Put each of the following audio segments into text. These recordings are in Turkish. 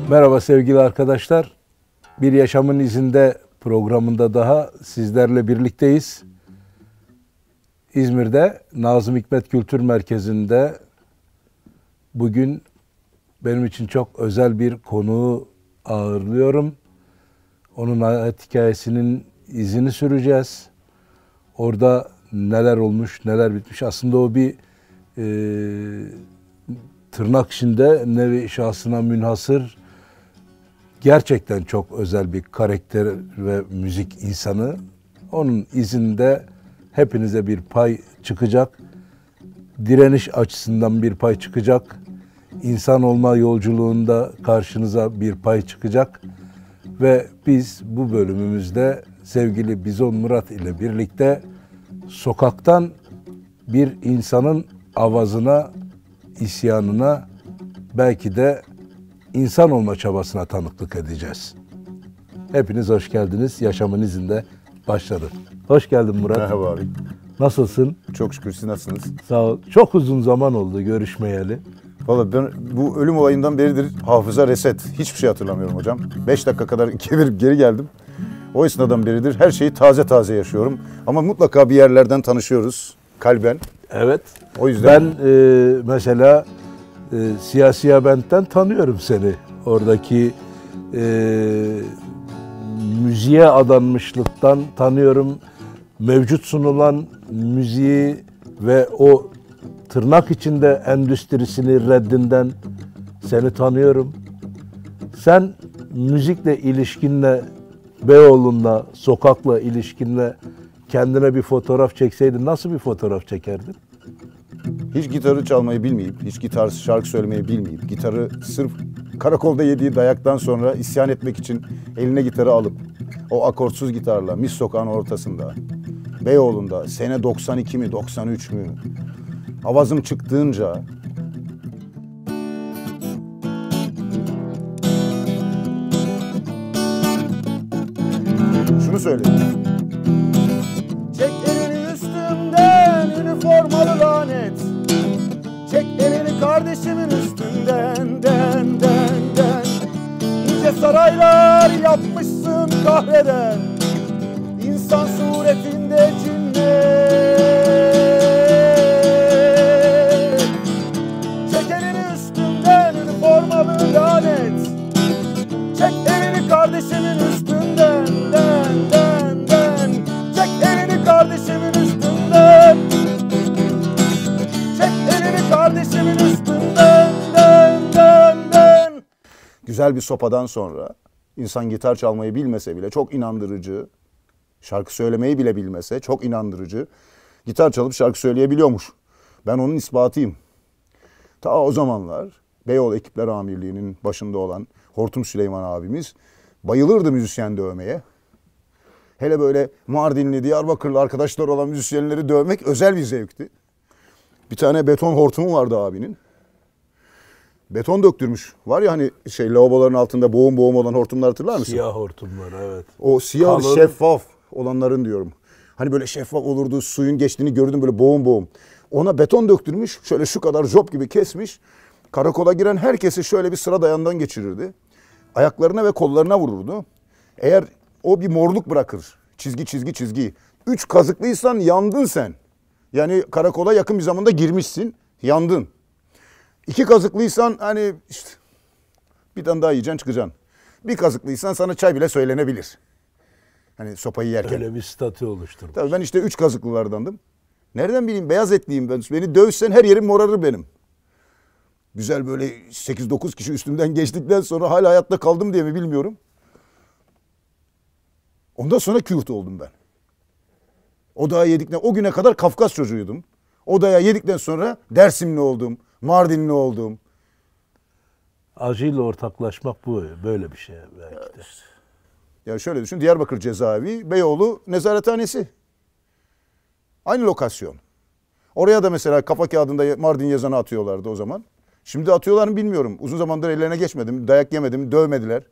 Merhaba sevgili arkadaşlar. Bir Yaşamın İzinde programında daha sizlerle birlikteyiz. İzmir'de Nazım Hikmet Kültür Merkezi'nde bugün benim için çok özel bir konuğu ağırlıyorum. Onun hayat hikayesinin izini süreceğiz. Orada neler olmuş, neler bitmiş. Aslında o bir tırnak içinde nevi şahsına münhasır, gerçekten çok özel bir karakter ve müzik insanı. Onun izinde hepinize bir pay çıkacak. Direniş açısından bir pay çıkacak. İnsan olma yolculuğunda karşınıza bir pay çıkacak. Ve biz bu bölümümüzde sevgili Bizon Murat ile birlikte sokaktan bir insanın avazına, isyanına, belki de insan olma çabasına tanıklık edeceğiz. Hepiniz hoş geldiniz. Yaşamın İzinde başladı. Hoş geldin Murat. Merhaba abi. Nasılsın? Çok şükür, siz nasılsınız? Sağ ol. Çok uzun zaman oldu görüşmeyeli. Vallahi ben bu ölüm olayından beridir hafıza reset. Hiçbir şey hatırlamıyorum hocam. 5 dakika kadar geri geldim. O esnadan beridir her şeyi taze taze yaşıyorum. Ama mutlaka bir yerlerden tanışıyoruz kalben. Evet. O yüzden Ben mesela Siyasi Bent'ten tanıyorum seni. Oradaki müziğe adanmışlıktan tanıyorum. Mevcut sunulan müziği ve o tırnak içinde endüstrisini reddinden seni tanıyorum. Sen müzikle ilişkinle, Beyoğlu'nda, sokakla ilişkinle kendine bir fotoğraf çekseydin nasıl bir fotoğraf çekerdin? hiç gitarı çalmayı bilmeyip, hiç şarkı söylemeyi bilmeyip, gitarı sırf karakolda yediği dayaktan sonra isyan etmek için eline gitarı alıp, o akortsuz gitarla Mis Sokağı'nın ortasında, Beyoğlu'nda, sene 92 mi, 93 mü, avazım çıktığınca şunu söyledim. Çek elini üstümden üniformalı lanet. Çek elini kardeşimin üstünden den. Nice saraylar yapmışsın kahreden, İnsan suretinde cinnet. Çek elini üstümden üniformalı lanet. Çek elini kardeşimin üstünden den. Çek elini kardeşimin üstünden. Çek elini kardeşimin üstünden den. Güzel bir sopadan sonra insan gitar çalmayı bilmese bile çok inandırıcı, şarkı söylemeyi bile bilmese çok inandırıcı, gitar çalıp şarkı söyleyebiliyormuş. Ben onun ispatıyım. Ta o zamanlar Beyoğlu Ekipler Amirliği'nin başında olan Hortum Süleyman abimiz bayılırdı müzisyen dövmeye. Hele böyle Mardinli, Diyarbakırlı arkadaşlar olan müzisyenleri dövmek özel bir zevkti. Bir tane beton hortumu vardı abinin. Beton döktürmüş. Var ya hani lavaboların altında boğum olan hortumlar, hatırlar mısın? Siyah hortumlar, evet. O siyah Kalın, şeffaf olanların diyorum. Hani böyle şeffaf olurdu, suyun geçtiğini gördüm böyle boğum. Ona beton döktürmüş, şöyle şu kadar job gibi kesmiş. Karakola giren herkesi şöyle bir sıra dayandan geçirirdi. Ayaklarına ve kollarına vururdu. Eğer o bir morluk bırakır, çizgi. 3 kazıklıysan yandın sen. Yani karakola yakın bir zamanda girmişsin, yandın. 2 kazıklıysan hani işte bir tane daha yiyeceksin, çıkacaksın. Bir kazıklıysan sana çay bile söylenebilir. Hani sopayı yerken. Öyle bir statü oluşturmuş. Tabii ben işte 3 kazıklılardandım. Nereden bileyim, beyaz etliyim ben. Beni dövsen her yerim morarır benim. Güzel böyle 8-9 kişi üstümden geçtikten sonra hala hayatta kaldım diye mi bilmiyorum. Ondan sonra Kürt oldum ben. O dayağı yedikten, o güne kadar Kafkas çocuğuydum. O dayağı yedikten sonra Dersimli oldum, Mardinli oldum. Acıyla ortaklaşmak bu, böyle bir şey belki de. Ya şöyle düşün, Diyarbakır cezaevi, Beyoğlu nezarethanesi. Aynı lokasyon. Oraya da mesela kafa kağıdında Mardin yazanı atıyorlardı o zaman. Şimdi atıyorlar mı bilmiyorum. Uzun zamandır ellerine geçmedim, dayak yemedim, dövmediler.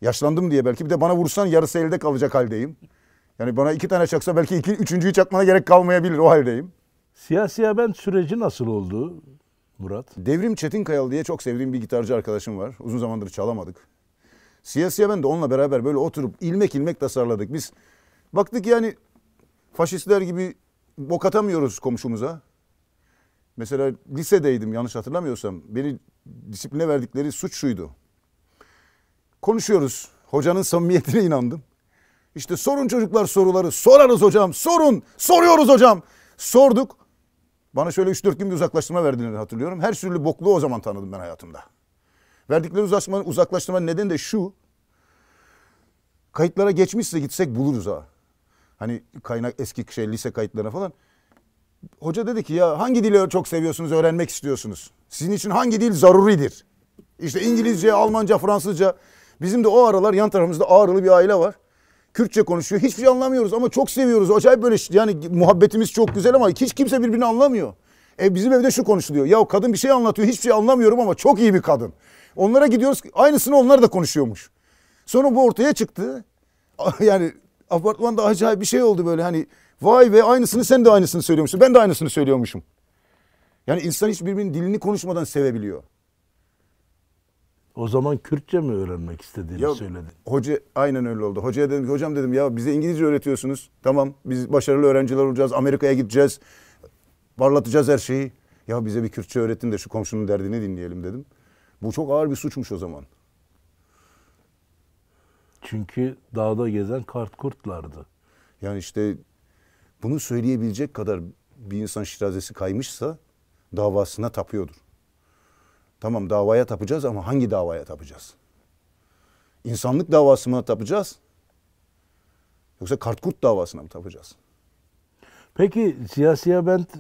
Yaşlandım diye belki. Bir de bana vursan yarısı elde kalacak haldeyim. Yani bana 2 tane çaksa belki üçüncüyü çakmana gerek kalmayabilir, o haldeyim. Siyasi ben süreci nasıl oldu? Murat? Devrim Çetinkayalı diye çok sevdiğim bir gitarcı arkadaşım var. Uzun zamandır çalamadık. Siyasiye ben de onunla beraber böyle oturup ilmek ilmek tasarladık. Biz baktık yani faşistler gibi bok atamıyoruz komşumuza. Mesela lisedeydim yanlış hatırlamıyorsam. Beni disipline verdikleri suç şuydu. Konuşuyoruz. Hocanın samimiyetine inandım. İşte sorun çocuklar soruları. Sorarız hocam. Sorun. Soruyoruz hocam. Sorduk. Bana şöyle 3-4 gün bir uzaklaştırma verdiğini hatırlıyorum. Her türlü bokluğu o zaman tanıdım ben hayatımda. Verdikleri uzaklaştırma nedeni de şu. Kayıtlara geçmişse gitsek buluruz ha. Hani kaynak eski lise kayıtlarına falan. Hoca dedi ki ya hangi dili çok seviyorsunuz, öğrenmek istiyorsunuz? Sizin için hangi dil zaruridir? İşte İngilizce, Almanca, Fransızca. Bizim de o aralar yan tarafımızda Ağrılı bir aile var. Kürtçe konuşuyor. Hiçbir şey anlamıyoruz ama çok seviyoruz. Acayip böyle yani muhabbetimiz çok güzel ama hiç kimse birbirini anlamıyor. Bizim evde şu konuşuluyor. Ya kadın bir şey anlatıyor. Hiçbir şey anlamıyorum ama çok iyi bir kadın. Onlara gidiyoruz. Aynısını onlar da konuşuyormuş. Sonra bu ortaya çıktı. Yani apartmanda acayip bir şey oldu böyle hani vay be aynısını sen de aynısını söylüyormuşsun. Ben de aynısını söylüyormuşum. Yani insan hiç birbirinin dilini konuşmadan sevebiliyor. O zaman Kürtçe mi öğrenmek istediğini söyledi? Hoca aynen öyle oldu. Hocaya dedim ki hocam dedim ya bize İngilizce öğretiyorsunuz. Tamam biz başarılı öğrenciler olacağız. Amerika'ya gideceğiz. Parlatacağız her şeyi. Ya bize bir Kürtçe öğretin de şu komşunun derdini dinleyelim dedim. Bu çok ağır bir suçmuş o zaman. Çünkü dağda gezen kart kurtlardı. Yani işte bunu söyleyebilecek kadar bir insan şirazesi kaymışsa davasına tapıyordur. Tamam davaya tapacağız ama hangi davaya tapacağız? İnsanlık davası mı tapacağız? Yoksa kartkurt davasına mı tapacağız? Peki Siyasiye Bent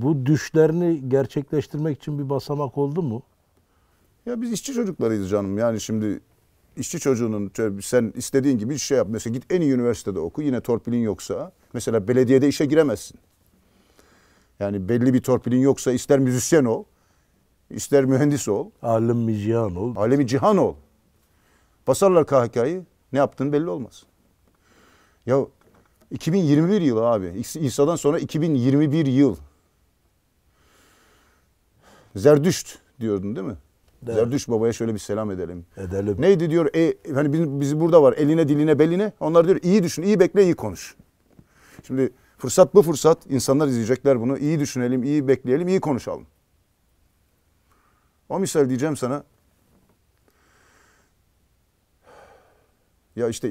bu düşlerini gerçekleştirmek için bir basamak oldu mu? Ya biz işçi çocuklarıyız canım. Yani şimdi işçi çocuğunun sen istediğin gibi şey yap. Mesela git en iyi üniversitede oku. Yine torpilin yoksa. Mesela belediyede işe giremezsin. Yani belli bir torpilin yoksa ister müzisyen ol. İster mühendis ol. Alem-i cihan ol. Alemi cihan ol. Basarlar KHK'yı. Ne yaptığın belli olmaz. Ya 2021 yılı abi. İsa'dan sonra 2021 yıl. Zerdüşt diyordun değil mi? Evet. Zerdüşt babaya şöyle bir selam edelim. Edelim. Neydi diyor? Hani bizi burada var. Eline diline beline. Onlar diyor iyi düşün, iyi bekle, iyi konuş. Şimdi fırsat bu fırsat. İnsanlar izleyecekler bunu. İyi düşünelim, iyi bekleyelim, iyi konuşalım. O misal diyeceğim sana. Ya işte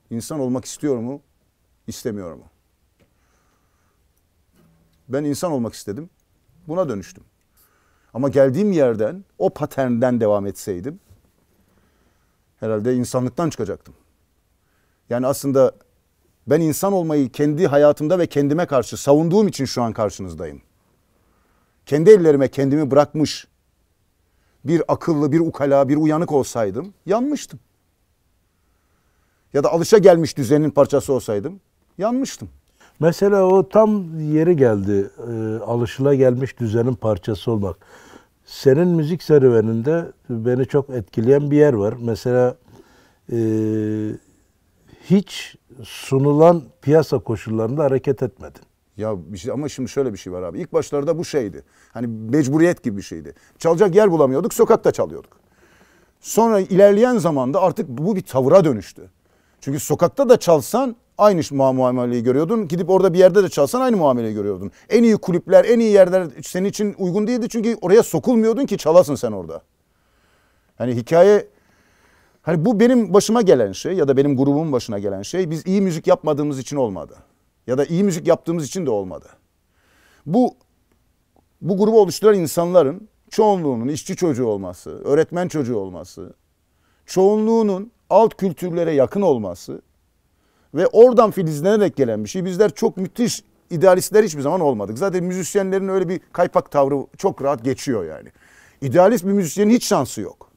insan olmak istiyor mu, istemiyor mu? Ben insan olmak istedim. Buna dönüştüm. Ama geldiğim yerden, o paternden devam etseydim herhalde insanlıktan çıkacaktım. Yani aslında ben insan olmayı kendi hayatımda ve kendime karşı savunduğum için şu an karşınızdayım. Kendi ellerime kendimi bırakmış bir akıllı, bir ukala, bir uyanık olsaydım yanmıştım. Ya da alışagelmiş düzenin parçası olsaydım yanmıştım. Mesela o tam yeri geldi. Alışılagelmiş düzenin parçası olmak. Senin müzik serüveninde beni çok etkileyen bir yer var. Mesela hiç sunulan piyasa koşullarında hareket etmedin. Ya bir şey, ama şimdi şöyle bir şey var abi. İlk başlarda bu şeydi. Hani mecburiyet gibi bir şeydi. Çalacak yer bulamıyorduk, sokakta çalıyorduk. Sonra ilerleyen zamanda artık bu bir tavıra dönüştü. Çünkü sokakta da çalsan aynı muameleyi görüyordun. Gidip orada bir yerde de çalsan aynı muameleyi görüyordun. En iyi kulüpler, en iyi yerler senin için uygun değildi. Çünkü oraya sokulmuyordun ki çalasın sen orada. Hani hikaye, hani bu benim başıma gelen şey ya da benim grubumun başına gelen şey biz iyi müzik yapmadığımız için olmadı. Ya da iyi müzik yaptığımız için de olmadı. Bu grubu oluşturan insanların çoğunluğunun işçi çocuğu olması, öğretmen çocuğu olması, çoğunluğunun alt kültürlere yakın olması ve oradan filizlenerek gelen bir şey. Bizler çok müthiş idealistler hiçbir zaman olmadık. Zaten müzisyenlerin öyle bir kaypak tavrı çok rahat geçiyor yani. İdealist bir müzisyenin hiç şansı yok.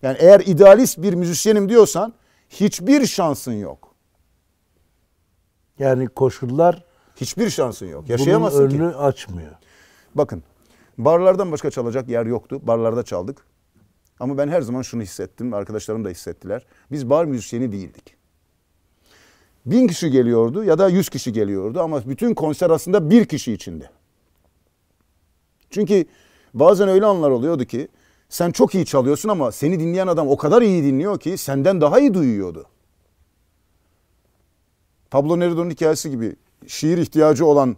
Yani eğer idealist bir müzisyenim diyorsan hiçbir şansın yok. Yani koşullar hiçbir şansın yok. bunun Yaşayamazsın ki. önünü açmıyor. Bakın, barlardan başka çalacak yer yoktu. Barlarda çaldık. Ama ben her zaman şunu hissettim. Arkadaşlarım da hissettiler. Biz bar müzisyeni değildik. 1000 kişi geliyordu ya da 100 kişi geliyordu ama bütün konser aslında bir kişi içindi. Çünkü bazen öyle anlar oluyordu ki sen çok iyi çalıyorsun ama seni dinleyen adam o kadar iyi dinliyor ki senden daha iyi duyuyordu. Pablo Neruda'nın hikayesi gibi şiir ihtiyacı olan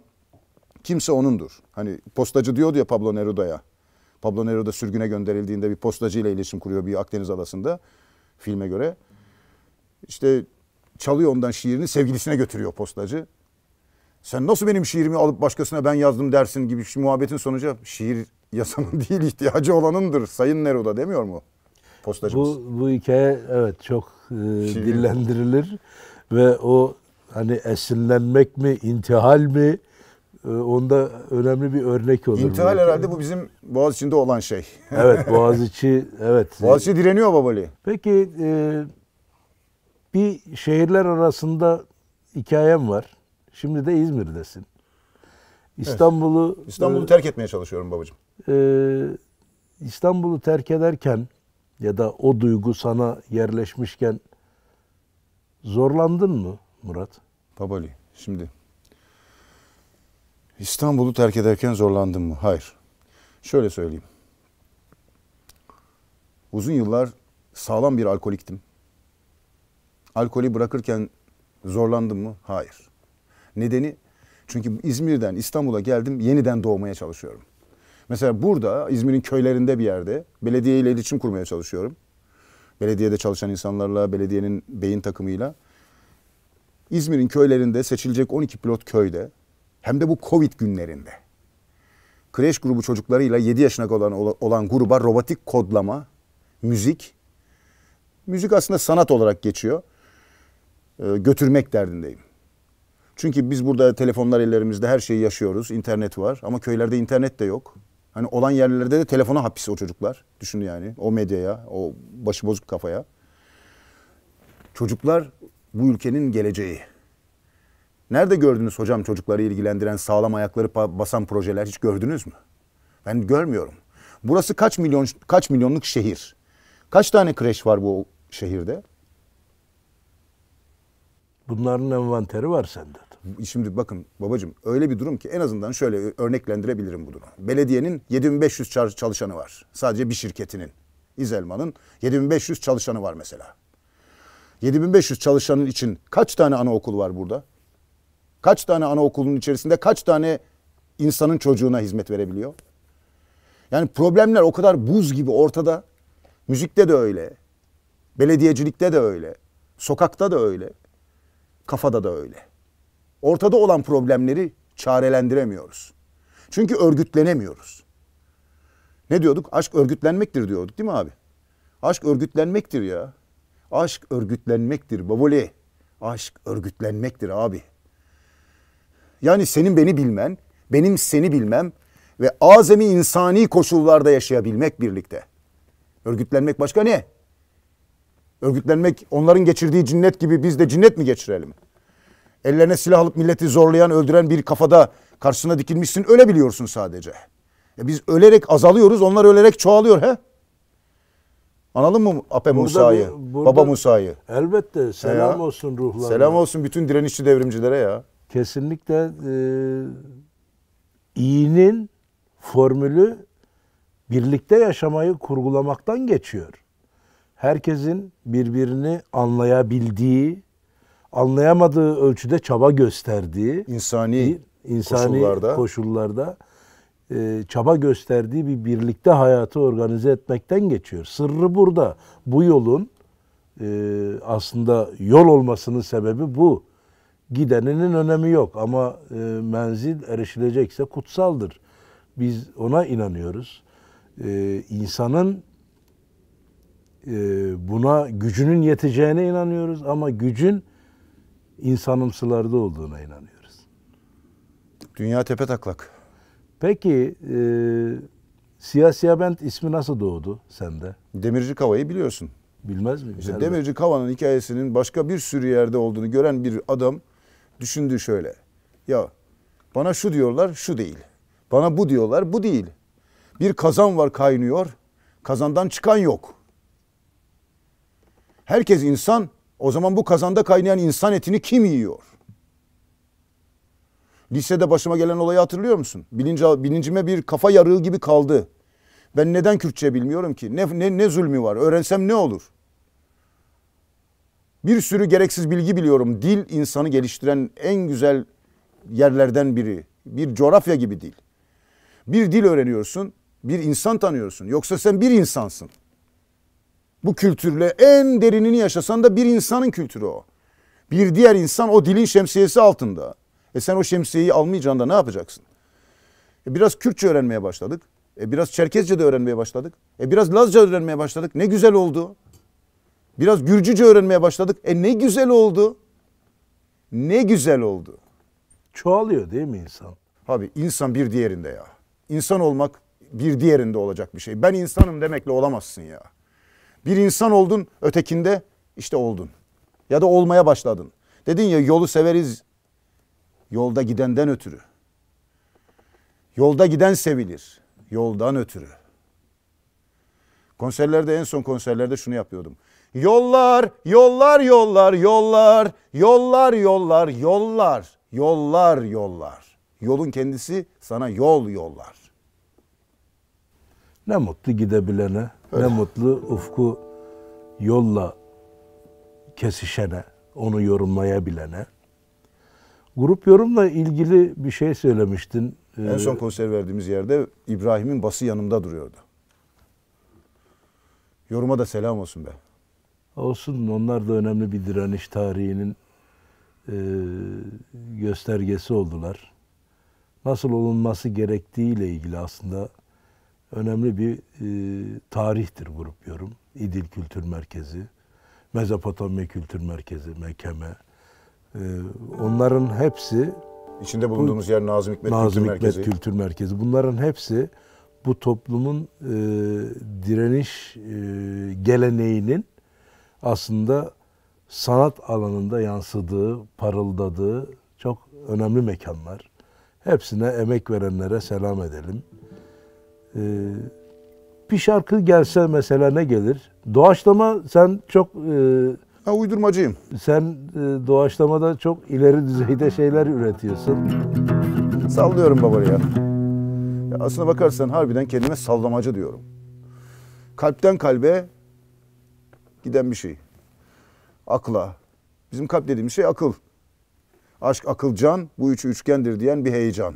kimse onundur. Hani postacı diyordu ya Pablo Neruda'ya. Pablo Neruda sürgüne gönderildiğinde bir postacı ile iletişim kuruyor bir Akdeniz adasında filme göre. İşte çalıyor ondan şiirini, sevgilisine götürüyor postacı. Sen nasıl benim şiirimi alıp başkasına ben yazdım dersin gibi muhabbetin sonucu şiir yasanın değil ihtiyacı olanındır Sayın Neruda demiyor mu postacımız? Bu hikaye evet çok dillendirilir ve o hani esinlenmek mi, intihal mi onda önemli bir örnek olur. İntihal herhalde bu bizim Boğaziçi'nde olan şey. Evet Boğaziçi evet. Boğaziçi direniyor Babali. Peki bir şehirler arasında hikayem var. Şimdi de İzmir'desin. İstanbul'u terk etmeye çalışıyorum babacığım. İstanbul'u terk ederken ya da o duygu sana yerleşmişken zorlandın mı Murat? Babali şimdi İstanbul'u terk ederken zorlandım mı? Hayır. Şöyle söyleyeyim. Uzun yıllar sağlam bir alkoliktim. Alkolü bırakırken zorlandım mı? Hayır. Nedeni çünkü İzmir'den İstanbul'a geldim yeniden doğmaya çalışıyorum. Mesela burada İzmir'in köylerinde bir yerde belediyeyle iletişim kurmaya çalışıyorum. Belediyede çalışan insanlarla, belediyenin beyin takımıyla. İzmir'in köylerinde seçilecek 12 pilot köyde hem de bu Covid günlerinde kreş grubu çocuklarıyla 7 yaşına olan gruba robotik kodlama, müzik aslında sanat olarak geçiyor. Götürmek derdindeyim. Çünkü biz burada telefonlar ellerimizde her şeyi yaşıyoruz. İnternet var ama köylerde internet de yok. Hani olan yerlerde de telefona hapis o çocuklar. Düşün yani o medyaya, o başıbozuk kafaya. Çocuklar bu ülkenin geleceği. Nerede gördünüz hocam çocukları ilgilendiren sağlam ayakları basan projeler hiç gördünüz mü? Ben görmüyorum. Burası kaç milyonluk şehir. Kaç tane kreş var bu şehirde? Bunların envanteri var sende. Şimdi bakın babacığım öyle bir durum ki en azından şöyle örneklendirebilirim bu durumu. Belediyenin 7500 çalışanı var. Sadece bir şirketinin. İzelman'ın 7500 çalışanı var mesela. 7500 çalışanın için kaç tane anaokul var burada? Kaç tane anaokulun içerisinde kaç tane insanın çocuğuna hizmet verebiliyor? Yani problemler o kadar buz gibi ortada. Müzikte de öyle. Belediyecilikte de öyle. Sokakta da öyle. Kafada da öyle. Ortada olan problemleri çarelendiremiyoruz. Çünkü örgütlenemiyoruz. Ne diyorduk? Aşk örgütlenmektir diyorduk değil mi abi? Aşk örgütlenmektir ya. Aşk örgütlenmektir baboli. Aşk örgütlenmektir abi. Yani senin beni bilmen, benim seni bilmem ve azami insani koşullarda yaşayabilmek birlikte. Örgütlenmek başka ne? Örgütlenmek onların geçirdiği cinnet gibi biz de cinnet mi geçirelim? Ellerine silah alıp milleti zorlayan, öldüren bir kafada karşısına dikilmişsin öyle biliyorsun sadece. Biz ölerek azalıyoruz, onlar ölerek çoğalıyor he? Anladın mı Ape Musa'yı, Baba Musa'yı? Elbette selam olsun ruhlarına. Selam olsun bütün direnişçi devrimcilere ya. Kesinlikle iyinin formülü birlikte yaşamayı kurgulamaktan geçiyor. Herkesin birbirini anlayabildiği, anlayamadığı ölçüde çaba gösterdiği, insani koşullarda çaba gösterdiği bir birlikte hayatı organize etmekten geçiyor. Sırrı burada. Bu yolun aslında yol olmasının sebebi bu. Gideninin önemi yok ama menzil erişilecekse kutsaldır. Biz ona inanıyoruz. İnsanın buna gücünün yeteceğine inanıyoruz ama gücün insanımsılarda olduğuna inanıyoruz. Dünya tepetaklak. Peki Siyah Bent ismi nasıl doğdu sende? Demirci Kava'yı biliyorsun. Bilmez miyim? İşte Demirci Kava'nın hikayesinin başka bir sürü yerde olduğunu gören bir adam düşündü şöyle. Ya bana şu diyorlar şu değil. Bana bu diyorlar bu değil. Bir kazan var kaynıyor. Kazandan çıkan yok. Herkes insan. O zaman bu kazanda kaynayan insan etini kim yiyor? Lisede başıma gelen olayı hatırlıyor musun? Bilincime bir kafa yarığı gibi kaldı. Ben neden Kürtçe bilmiyorum ki? Ne zulmü var? Öğrensem ne olur? Bir sürü gereksiz bilgi biliyorum. Dil insanı geliştiren en güzel yerlerden biri. Bir coğrafya gibi dil. Bir dil öğreniyorsun, bir insan tanıyorsun. Yoksa sen bir insansın. Bu kültürle en derinini yaşasan da bir insanın kültürü o. Bir diğer insan o dilin şemsiyesi altında. Sen o şemsiyeyi almayacaksın da ne yapacaksın? Biraz Kürtçe öğrenmeye başladık. Biraz Çerkezce de öğrenmeye başladık. Biraz Lazca öğrenmeye başladık. Ne güzel oldu. Biraz Gürcüce öğrenmeye başladık. Ne güzel oldu. Ne güzel oldu. Çoğalıyor değil mi insan? Abi insan bir diğerinde ya. İnsan olmak bir diğerinde olacak bir şey. Ben insanım demekle olamazsın ya. Bir insan oldun, ötekinde işte oldun. Ya da olmaya başladın. Dedin ya yolu severiz yolda gidenden ötürü. Yolda giden sevilir. Yoldan ötürü. Konserlerde en son konserlerde şunu yapıyordum. Yollar, yollar, yollar, yollar, yollar, yollar, yollar, yollar, yollar. Yolun kendisi sana yol yollar. Ne mutlu gidebilene, ne mutlu ufku yolla kesişene, onu yorumlayabilene. Grup yorumla ilgili bir şey söylemiştin. En son konser verdiğimiz yerde İbrahim'in bası yanımda duruyordu. Yoruma da selam olsun be. Olsun, onlar da önemli bir direniş tarihinin göstergesi oldular. Nasıl olunması gerektiğiyle ilgili aslında önemli bir tarihtir grup yorum. İdil Kültür Merkezi, Mezopotamya Kültür Merkezi, Mekeme. Onların hepsi, İçinde bulunduğumuz yer Nazım Hikmet Nazım Kültür Hikmet Merkezi. Kültür Merkezi. Bunların hepsi bu toplumun direniş geleneğinin aslında sanat alanında yansıdığı, parıldadığı çok önemli mekanlar. Hepsine emek verenlere selam edelim. Bir şarkı gelse mesela ne gelir? Doğaçlama sen çok... Uydurmacıyım. Sen doğaçlamada çok ileri düzeyde şeyler üretiyorsun. Sallıyorum babayı ya. Aslına bakarsan harbiden kendime sallamacı diyorum. Kalpten kalbe giden bir şey. Akla. Bizim kalp dediğimiz şey akıl. Aşk, akıl, can, bu üçü üçgendir diyen bir heyecan.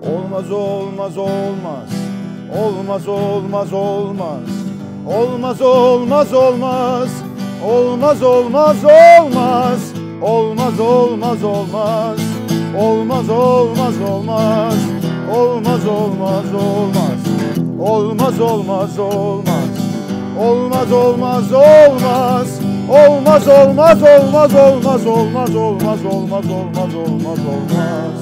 Olmaz olmaz olmaz. Olmaz olmaz olmaz. Olmaz olmaz olmaz. Olmaz olmaz olmaz. Olmaz olmaz olmaz. Olmaz olmaz olmaz. Olmaz olmaz olmaz. Olmaz olmaz olmaz. Olmaz olmaz olmaz. Olmaz olmaz olmaz olmaz olmaz olmaz olmaz olmaz olmaz olmaz.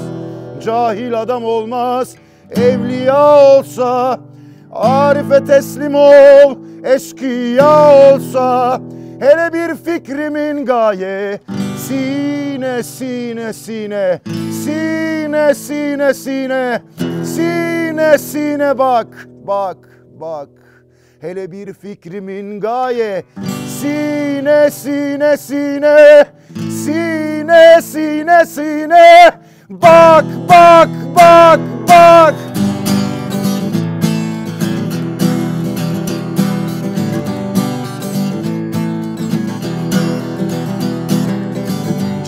Cahil adam olmaz, evliya olsa, arife teslim ol, eşkıya olsa, hele bir fikrimin gaye, sine sine sine, sine sine sine, sine sine bak, bak, bak, hele bir fikrimin gaye, sine sine sine, sine sine sine, bak, bak, bak, bak.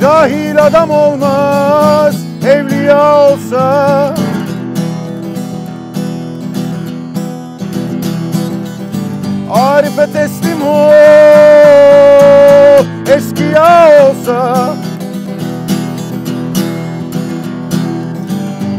Cahil adam olmaz, evliya olsa. Arife teslim ol, eskiya olsa.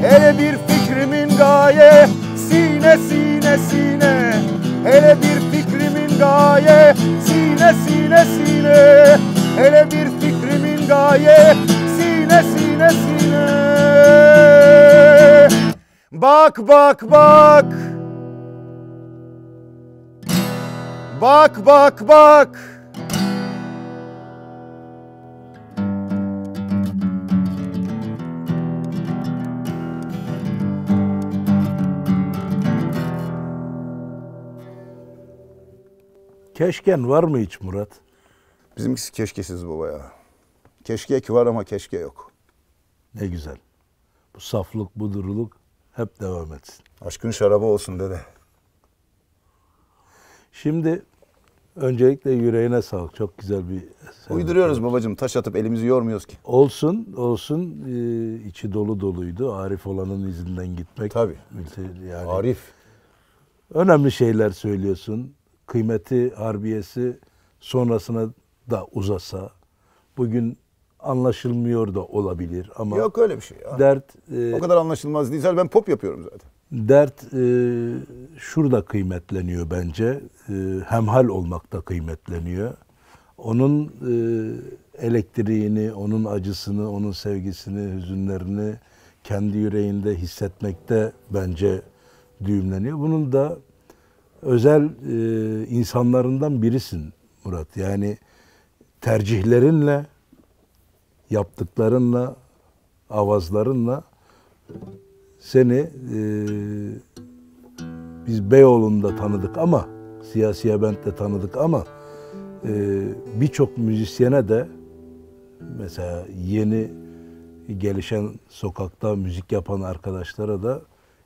Hele bir fikrimin gaye, sine sine sine. Hele bir fikrimin gaye, sine sine sine. Hele bir fikrimin gaye, sine sine sine. Bak bak bak. Bak bak bak. Keşken var mı hiç Murat? Bizimkisi keşkesiz baba ya. Keşke ki var ama keşke yok. Ne güzel. Bu saflık, bu duruluk hep devam etsin. Aşkın şarabı olsun dede. Şimdi öncelikle yüreğine sağlık. Çok güzel bir eser. Uyduruyoruz babacığım. Taş atıp elimizi yormuyoruz ki. Olsun, olsun. İçi dolu doluydu. Arif olanın izinden gitmek. Tabii. Yani Arif. önemli şeyler söylüyorsun. Kıymeti, harbiyesi sonrasına da uzasa. Bugün anlaşılmıyor da olabilir ama Yok öyle bir şey ya. dert O kadar anlaşılmaz değil. Zaten ben pop yapıyorum zaten. dert şurada kıymetleniyor bence. Hemhal olmakta kıymetleniyor. Onun elektriğini, onun acısını, onun sevgisini, hüzünlerini kendi yüreğinde hissetmekte bence düğümleniyor. Bunun da özel insanlarından birisin Murat. Yani tercihlerinle, yaptıklarınla, avazlarınla seni biz Beyoğlu'nda tanıdık ama Siyasiye Bent'te tanıdık ama birçok müzisyene de mesela yeni gelişen sokakta müzik yapan arkadaşlara da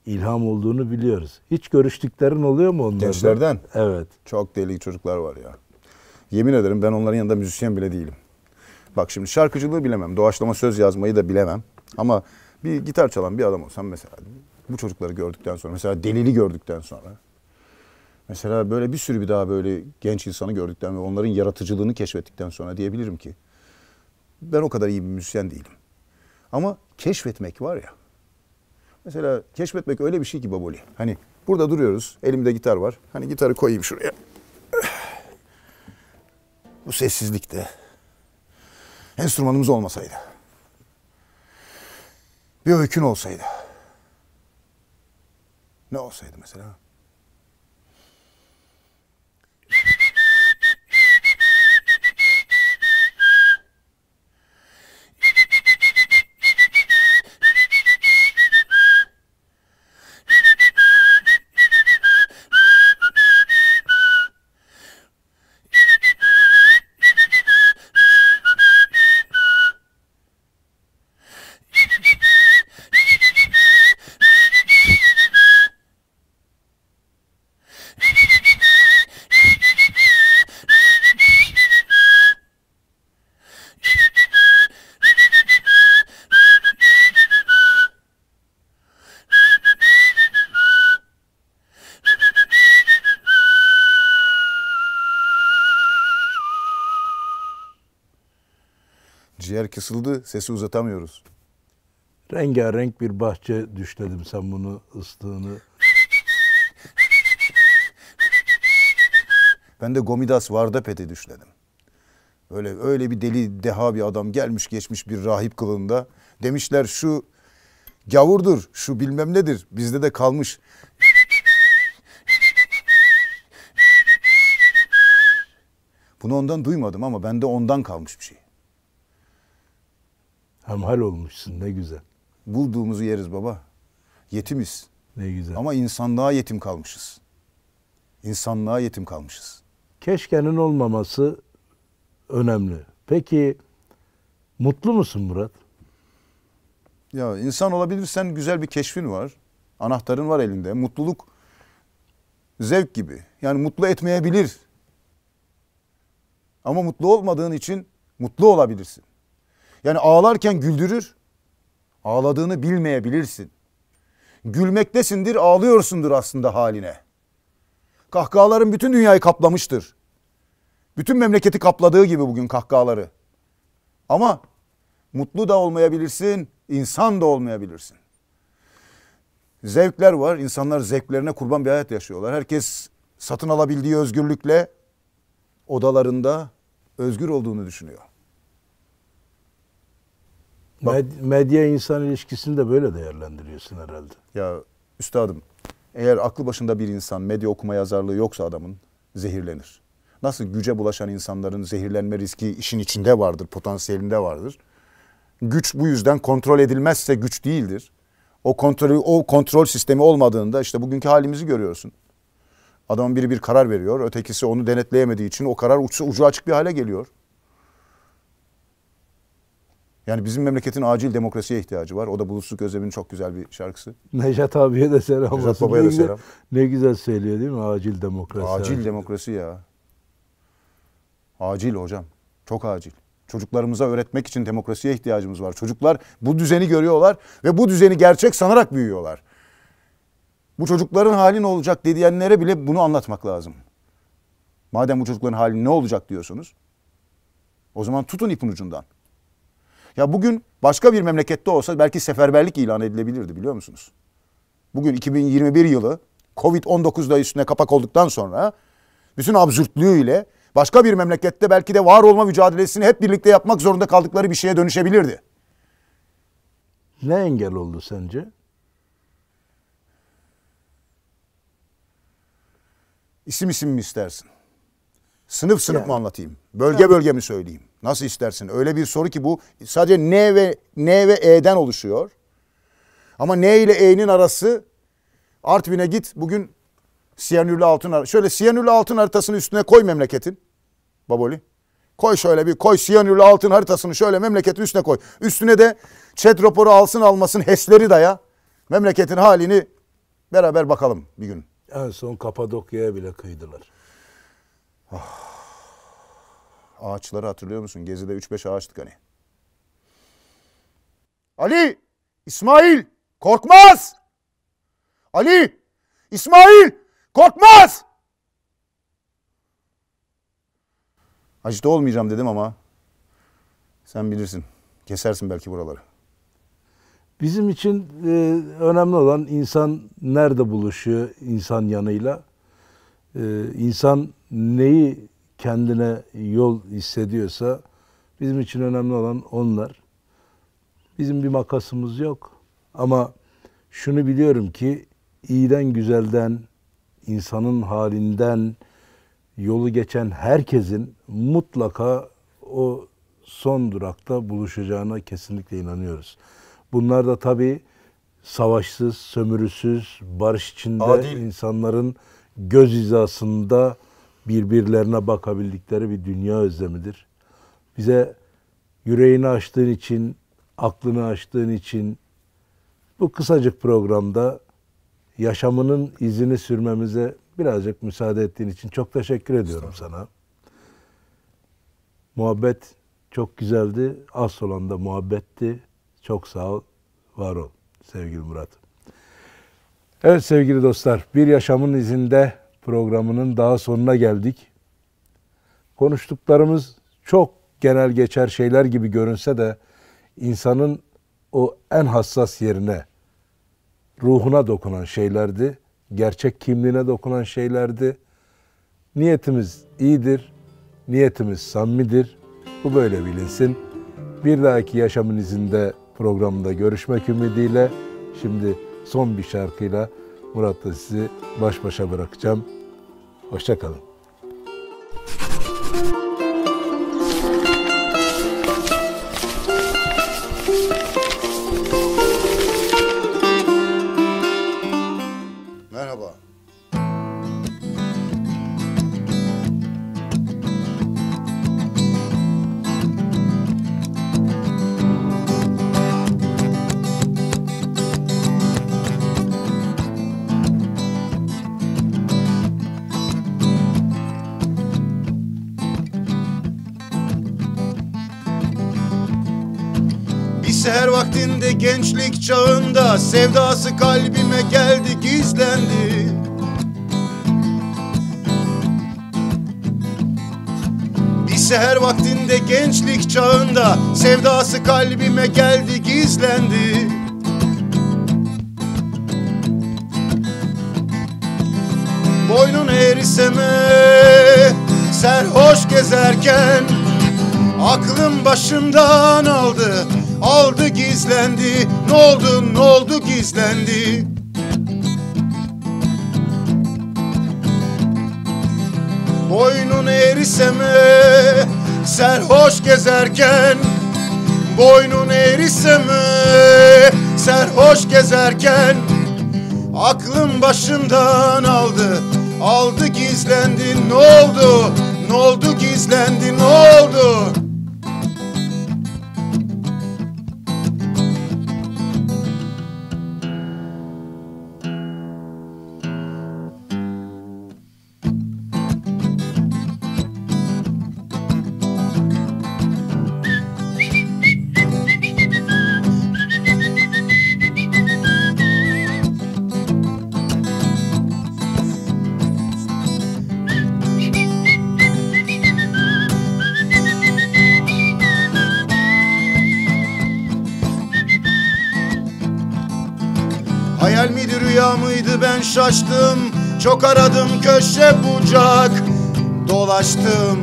ilham olduğunu biliyoruz. Hiç görüştüklerin oluyor mu onlarla? Gençlerden? Evet. Çok deli çocuklar var ya. Yemin ederim ben onların yanında müzisyen bile değilim. Bak şimdi şarkıcılığı bilemem. Doğaçlama söz yazmayı da bilemem. Ama bir gitar çalan bir adam olsam mesela bu çocukları gördükten sonra, mesela Delil'i gördükten sonra, mesela böyle bir sürü bir daha böyle genç insanı gördükten ve onların yaratıcılığını keşfettikten sonra diyebilirim ki ben o kadar iyi bir müzisyen değilim. Ama keşfetmek var ya. Mesela keşfetmek öyle bir şey ki Baboli. Hani burada duruyoruz, elimde gitar var. Hani gitarı koyayım şuraya. Bu sessizlikte enstrümanımız olmasaydı, bir öykün olsaydı, ne olsaydı mesela? Ciğer kısıldı, sesi uzatamıyoruz. Rengarenk bir bahçe düşledim sen bunu ıslığını. Ben de Gomidas Vardapet'i düşledim. Öyle bir deli deha bir adam gelmiş geçmiş bir rahip kılığında. Demişler şu gavurdur, şu bilmem nedir, bizde de kalmış. Bunu ondan duymadım ama bende ondan kalmış bir şey. Hemhal olmuşsun, ne güzel. Bulduğumuzu yeriz baba. Yetimiz. Ne güzel. Ama insanlığa yetim kalmışız. İnsanlığa yetim kalmışız. Keşkenin olmaması önemli. Peki mutlu musun Murat? Ya insan olabilirsen güzel bir keşfin var. Anahtarın var elinde. Mutluluk zevk gibi. Yani mutlu etmeyebilir. Ama mutlu olmadığın için mutlu olabilirsin. Yani ağlarken güldürür. Ağladığını bilmeyebilirsin. Gülmektesindir, ağlıyorsundur aslında haline. Kahkahaların bütün dünyayı kaplamıştır. Bütün memleketi kapladığı gibi bugün kahkahaları. Ama mutlu da olmayabilirsin, insan da olmayabilirsin. Zevkler var, insanlar zevklerine kurban bir hayat yaşıyorlar. Herkes satın alabildiği özgürlükle odalarında özgür olduğunu düşünüyor. Medya insan ilişkisini de böyle değerlendiriyorsun herhalde. Ya üstadım, eğer aklı başında bir insan medya okuma yazarlığı yoksa adamın zehirlenir. Nasıl güce bulaşan insanların zehirlenme riski işin içinde vardır, potansiyelinde vardır. Güç bu yüzden kontrol edilmezse güç değildir. O kontrol sistemi olmadığında işte bugünkü halimizi görüyorsun. Adamın biri bir karar veriyor, ötekisi onu denetleyemediği için o karar ucu açık bir hale geliyor. Yani bizim memleketin acil demokrasiye ihtiyacı var. O da Bulutsuzluk Özlem'in çok güzel bir şarkısı. Nejat abiye de selam olsun. Nejat Baba'ya da selam. Ne güzel söylüyor değil mi? Acil demokrasi. Acil demokrasi ya. Acil hocam. Çok acil. Çocuklarımıza öğretmek için demokrasiye ihtiyacımız var. Çocuklar bu düzeni görüyorlar ve bu düzeni gerçek sanarak büyüyorlar. Bu çocukların hali ne olacak diyenlere bile bunu anlatmak lazım. Madem bu çocukların hali ne olacak diyorsunuz, o zaman tutun ipin ucundan. Ya bugün başka bir memlekette olsa belki seferberlik ilan edilebilirdi, biliyor musunuz? Bugün 2021 yılı Covid-19'da üstüne kapak olduktan sonra bütün absürtlüğüyle başka bir memlekette belki de var olma mücadelesini hep birlikte yapmak zorunda kaldıkları bir şeye dönüşebilirdi. Ne engel oldu sence? İsim mi istersin? Sınıf mı anlatayım? Bölge mi söyleyeyim? Nasıl istersin? Öyle bir soru ki bu sadece N ve E'den oluşuyor. Ama N ile E'nin arası, Artvin'e git bugün siyanürlü altın, şöyle siyanürlü altın haritasını üstüne koy memleketin. Baboli. Koy şöyle bir koy siyanürlü altın haritasını şöyle memleketin üstüne koy. Üstüne de chat raporu alsın HES'leri daya. Memleketin halini beraber bakalım bir gün. En son Kapadokya'ya bile kıydılar. Ağaçları hatırlıyor musun? Gezi'de 3-5 ağaçtık hani. Ali! İsmail! Korkmaz! Ali! İsmail! Korkmaz! Acite olmayacağım dedim ama sen bilirsin. Kesersin belki buraları. Bizim için önemli olan insan nerede buluşuyor insan yanıyla. İnsan neyi kendine yol hissediyorsa bizim için önemli olan onlar. Bizim bir makasımız yok. Ama şunu biliyorum ki iyiden güzelden, insanın halinden yolu geçen herkesin mutlaka o son durakta buluşacağına kesinlikle inanıyoruz. Bunlar da tabii savaşsız, sömürüsüz, barış içinde adil insanların göz hizasında birbirlerine bakabildikleri bir dünya özlemidir. Bize yüreğini açtığın için, aklını açtığın için bu kısacık programda yaşamının izini sürmemize birazcık müsaade ettiğin için çok teşekkür ediyorum sana. Muhabbet çok güzeldi. Az olan da muhabbetti. Çok sağ ol, var ol sevgili Murat. Evet sevgili dostlar, Bir Yaşamın İzinde programının daha sonuna geldik. Konuştuklarımız çok genel geçer şeyler gibi görünse de insanın o en hassas yerine, ruhuna dokunan şeylerdi. Gerçek kimliğine dokunan şeylerdi. Niyetimiz iyidir, niyetimiz samimidir. Bu böyle bilinsin. Bir dahaki Yaşamın İzinde programında görüşmek ümidiyle şimdi son bir şarkıyla Murat'la sizi baş başa bırakacağım. Hoşça kalın. Merhaba. vaktinde gençlik çağında sevdası kalbime geldi gizlendi. Bir seher vaktinde gençlik çağında sevdası kalbime geldi gizlendi. Boynun eğriseme serhoş gezerken aklım başımdan aldı, aldı gizlendi. Ne oldu, ne oldu gizlendi. Boynun eğriseme serhoş gezerken, boynun eğriseme serhoş gezerken aklım başımdan aldı, aldı gizlendi. Ne oldu, ne oldu gizlendi, ne oldu? Hayal miydi, rüya mıydı, ben şaştım. Çok aradım, köşe bucak dolaştım.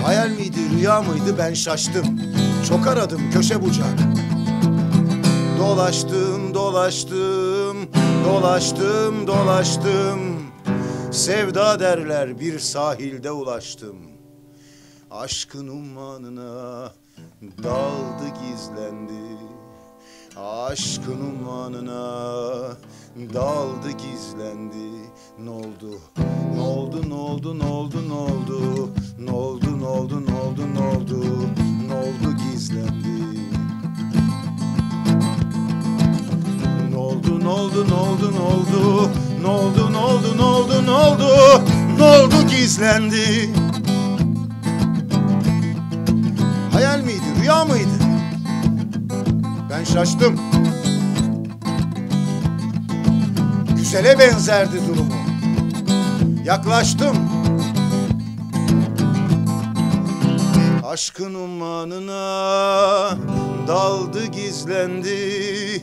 Hayal miydi, rüya mıydı, ben şaştım. Çok aradım, köşe bucak dolaştım, dolaştım, dolaştım, dolaştım. Sevda derler bir sahilde ulaştım. Aşkın ummanına daldı gizlendi. Aşkın ummanına daldı gizlendi. Ne oldu? Ne oldu? Ne oldu? Ne oldu? Ne oldu? Ne oldu? Ne oldu? Ne oldu? Ne oldu? Ne oldu gizlendi? Ne oldu? Ne oldu? Ne oldu? Ne oldu? Ne oldu? Ne oldu? Ne oldu? Ne oldu? Ne oldu gizlendi? Hayal miydi, rüya mıydı? Ben şaştım. Güzele benzerdi durumu. Yaklaştım. Aşkın ummanına daldı gizlendi.